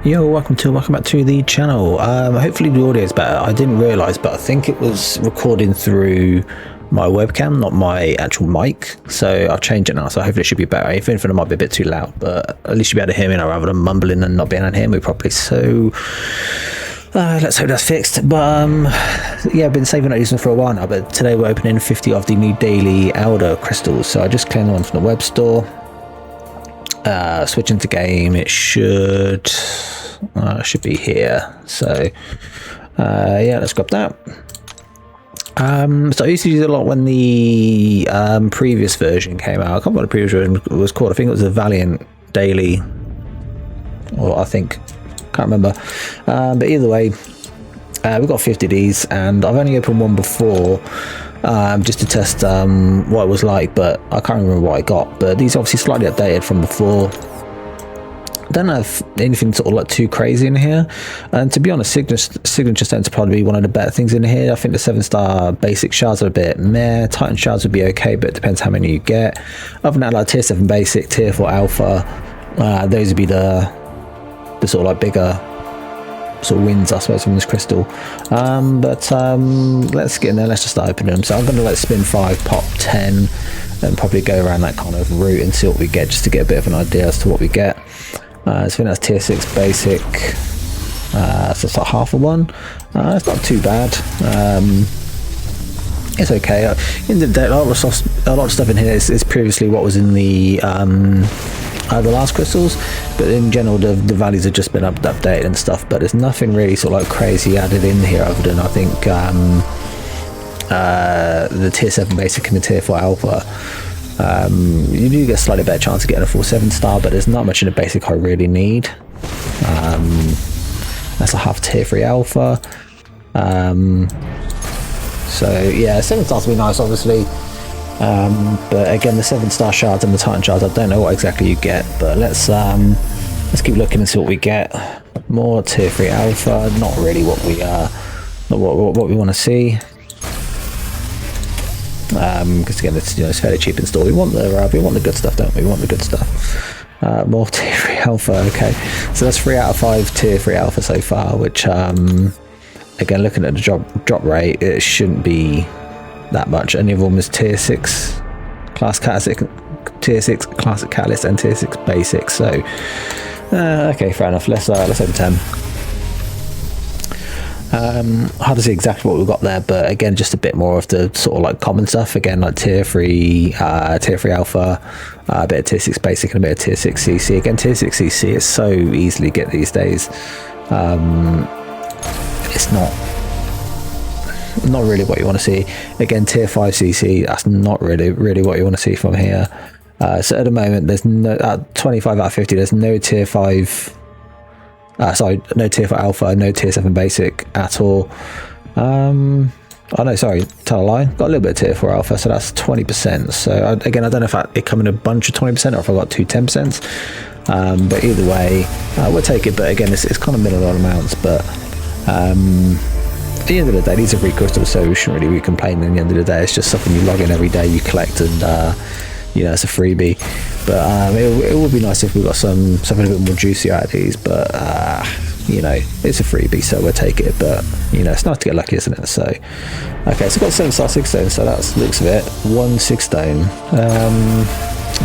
Yo, welcome back to the channel. Hopefully the audio is better. I didn't realize, but I think it was recording through my webcam, not my actual mic, so I've changed it now, so hopefully it should be better. If anything, it might be a bit too loud, but at least you'll be able to hear me now rather than mumbling and not being able to hear me properly. So let's hope that's fixed. But yeah, I've been saving up these for a while now, but today we're opening 50 of the new daily Elder crystals. So I just claimed one from the web store. Switch into game, it should be here. So yeah, let's grab that. So I used to use it a lot when the previous version came out. I can't remember what the previous version was called. I think it was a Valiant Daily, or I think, can't remember. But either way, we've got 50 of these, and I've only opened one before, just to test what it was like, but I can't remember what I got. But these are obviously slightly updated from before. Don't have anything sort of like too crazy in here, and to be honest, signature stones are probably one of the better things in here. I think the 7-star basic shards are a bit meh. Titan shards would be okay, but it depends how many you get. Other than that, like tier 7 basic, tier 4 alpha, those would be the sort of like bigger sort of wins, I suppose, from this crystal. But let's get in there. Let's just start opening them. So I'm going to let spin 5, pop 10, and probably go around that kind of route and see what we get, just to get a bit of an idea as to what we get. So I think that's tier 6 basic, so it's like half of one. It's not too bad. It's okay. In the day, a lot of stuff in here is previously what was in the last crystals, but in general the values have just been updated and stuff. But there's nothing really sort of like crazy added in here, other than I think the tier 7 basic and the tier 4 alpha. You do get a slightly better chance of getting a full 7-star, but there's not much in the basic I really need. That's a half tier 3 alpha. So yeah, 7 stars would be nice, obviously. But again, the 7-star shards and the Titan shards, I don't know what exactly you get, but let's keep looking and see what we get. More tier 3 alpha, not really what we what we want to see. Because again, it's fairly cheap in store. We want the good stuff, don't we? We want the good stuff. More tier 3 alpha. Okay, so that's 3 out of 5 tier 3 alpha so far, which again, looking at the drop rate, it shouldn't be that much. Any of them is tier 6 classic, tier 6 classic catalyst, and tier 6 basic. So okay, fair enough. Let's open 10. Hard to see exactly what we've got there, but again, just a bit more of the sort of like common stuff. Again, like tier 3 alpha, a bit of tier 6 basic, and a bit of tier 6 CC. Again, tier 6 CC is so easily get these days. It's not really what you want to see. Again, tier 5 CC, that's not really what you want to see from here. So at the moment, there's no 25 out of 50. There's no tier 5. No tier 4 alpha, no tier 7 basic at all. Oh no, sorry, tell a lie. Got a little bit of tier 4 alpha, so that's 20%. So again, I don't know if it come in a bunch of 20% or if I got 2 10%. But either way, we'll take it. But again, it's kind of minimal amounts. But at the end of the day, these are free crystals, so we shouldn't really be complaining. At the end of the day, it's just something you log in every day, you collect, and it's a freebie. But it would be nice if we got something a bit more juicy out of these. But it's a freebie, so we'll take it. But it's nice to get lucky, isn't it? So okay, so I've got 7-star 6 stone, so that's looks of it. 1 6 stone.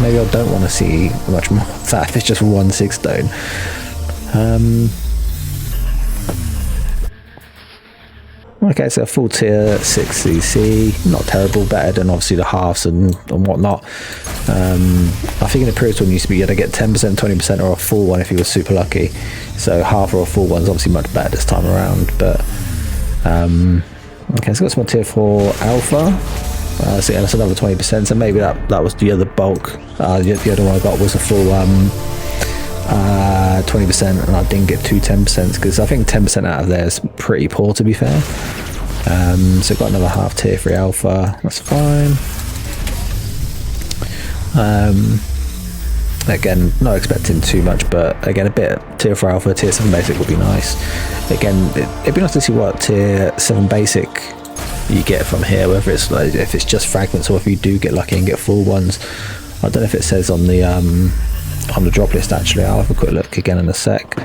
Maybe I don't want to see much more of that if it's just 1 6 stone. Okay, so full tier 6 CC, not terrible, better than obviously the halves and whatnot. I think in the previous one used to be you had to get 10%, 20%, or a full one if you were super lucky. So half or a full one's obviously much better this time around. But okay, so got some more tier 4 alpha. So yeah, that's another 20%. So maybe that was the other bulk. The other one I got was a full 20%, and I didn't get 2 10%, because I think 10% out of there is pretty poor, to be fair. So got another half tier 3 alpha, that's fine. Again, not expecting too much, but again, a bit of tier 4 alpha, tier 7 basic would be nice. Again, it'd be nice to see what tier 7 basic you get from here, whether it's like, if it's just fragments, or if you do get lucky and get full ones. I don't know if it says on the drop list. Actually, I'll have a quick look again in a sec.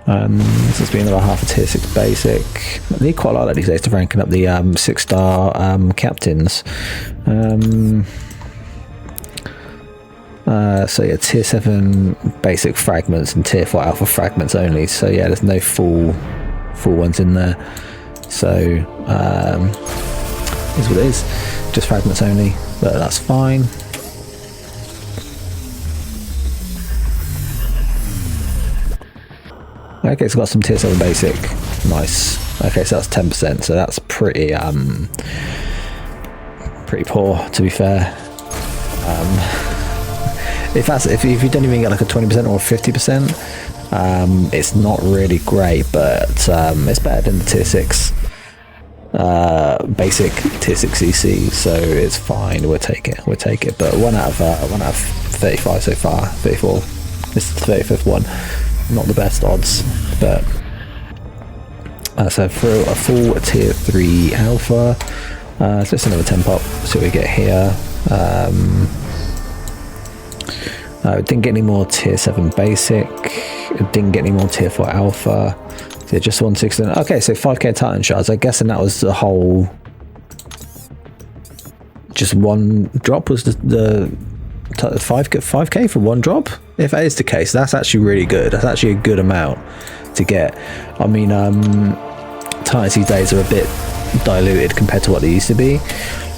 This has been another half a tier 6 basic. I need quite a lot of these days to ranking up the 6-star captains. So yeah, tier 7 basic fragments and tier 4 alpha fragments only. So yeah, there's no full ones in there. So is what it is, just fragments only, but that's fine. Okay, so got some tier 7 basic, nice. Okay, so that's 10%, so that's pretty poor, to be fair. If you don't even get like a 20% or 50%, it's not really great, but it's better than the tier 6 basic tier 6 CC, so it's fine. We'll take it. But 1 out of 35 so far, 34. This is the 35th one. Not the best odds, but so for a full tier 3 alpha, so it's another 10 pop. So we get here. Didn't get any more tier 7 basic. Didn't get any more tier 4 alpha. So just 160. Okay, so 5k Titan shards. I guess, and that was the whole. Just one drop was the 5k for one drop. If that is the case, that's actually really good. That's actually a good amount to get. I mean, Titans these days are a bit diluted compared to what they used to be.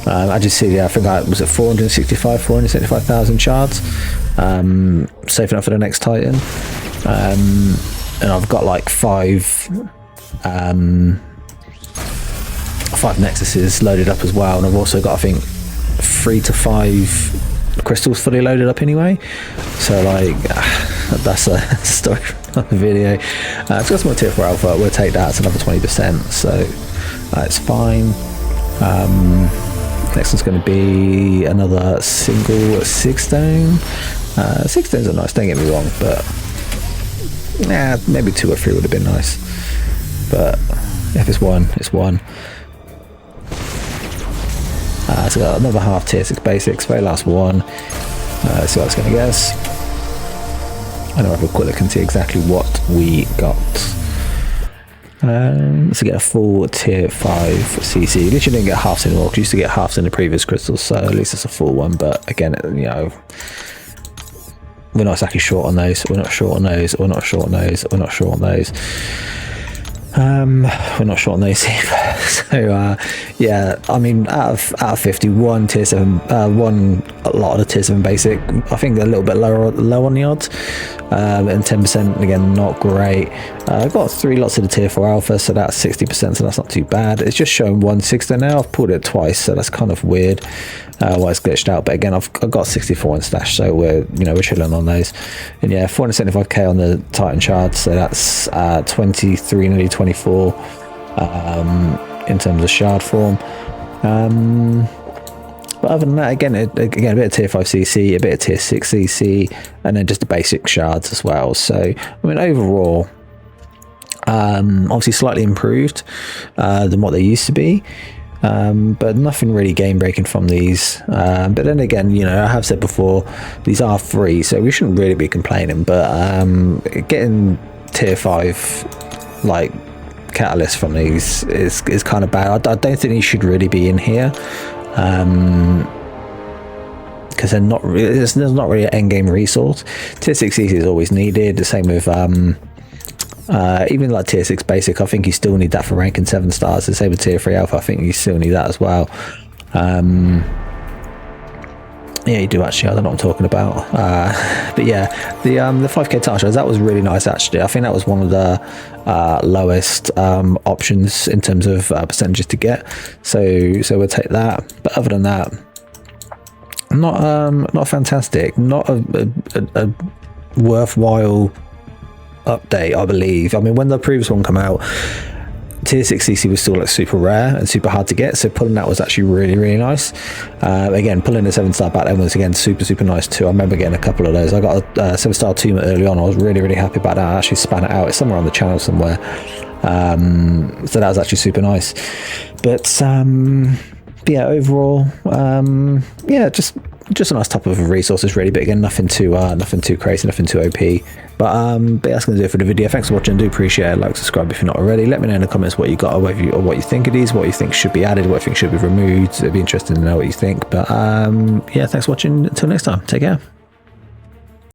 I just see, I think I was at 475,000 shards, saving up for the next Titan, and I've got like five Nexuses loaded up as well, and I've also got, I think, 3 to 5 crystals fully loaded up anyway. So like, that's a story for the video. It's got some more tier 4 alpha. We'll take that. It's another 20%, so it's fine. Next one's going to be another single 6-stone. 6 stones are nice, don't get me wrong, but maybe 2 or 3 would have been nice. But if it's one, it's one. So got another half tier 6 basics, very last one. Let's see what it's going to guess. I know, have a quick look and see exactly what we got. So get a full tier 5 CC. At least you didn't get halves anymore, because you used to get halves in the previous crystals, so at least it's a full one. But again, you know, we're not exactly short on those. We're not short on those. We're not short on those. We're not short on those. We're not short on those either. So yeah, I mean, out of 51 tier 7, one a lot of the tier 7 basic, I think they're a little bit low on the odds, and 10% again, not great. I've got 3 lots of the tier 4 alpha, so that's 60%, so that's not too bad. It's just showing 160 now. I've pulled it twice, so that's kind of weird why it's glitched out. But again, I've got 64 in stash, so we're chilling on those. And yeah, 475k on the Titan shards, so that's 23, nearly 24 in terms of shard form. But other than that, again, a bit of tier 5 CC, a bit of tier 6 CC, and then just the basic shards as well. So I mean, overall, obviously slightly improved than what they used to be, but nothing really game breaking from these. But then again, you know, I have said before, these are free, so we shouldn't really be complaining. But getting tier 5 like catalyst from these is kind of bad. I don't think these should really be in here, because they're not really, there's not really an end game resource. Tier 6 CC is always needed. The same with even like tier 6 basic. I think you still need that for ranking 7 stars. The same with tier 3 alpha. I think you still need that as well. Yeah, you do actually. I don't know what I'm talking about. But yeah, the 5k touch, that was really nice actually. I think that was one of the lowest options in terms of percentages to get. So we'll take that. But other than that, not fantastic. Not a worthwhile update, I believe. I mean, when the previous one came out, tier 6 CC was still like super rare and super hard to get, so pulling that was actually really nice. Again, pulling the 7-star back then was again super nice too. I remember getting a couple of those. I got a 7-star tomb early on. I was really happy about that. I actually span it out. It's somewhere on the channel somewhere. So that was actually super nice. But yeah, overall, yeah, just just a nice top of resources really, but again, nothing too crazy, nothing too OP. But that's going to do it for the video. Thanks for watching. I do appreciate it. Like, subscribe if you're not already. Let me know in the comments what you got, or what you think it is, what you think should be added, what you think should be removed. It'd be interesting to know what you think. But yeah, thanks for watching. Until next time, take care.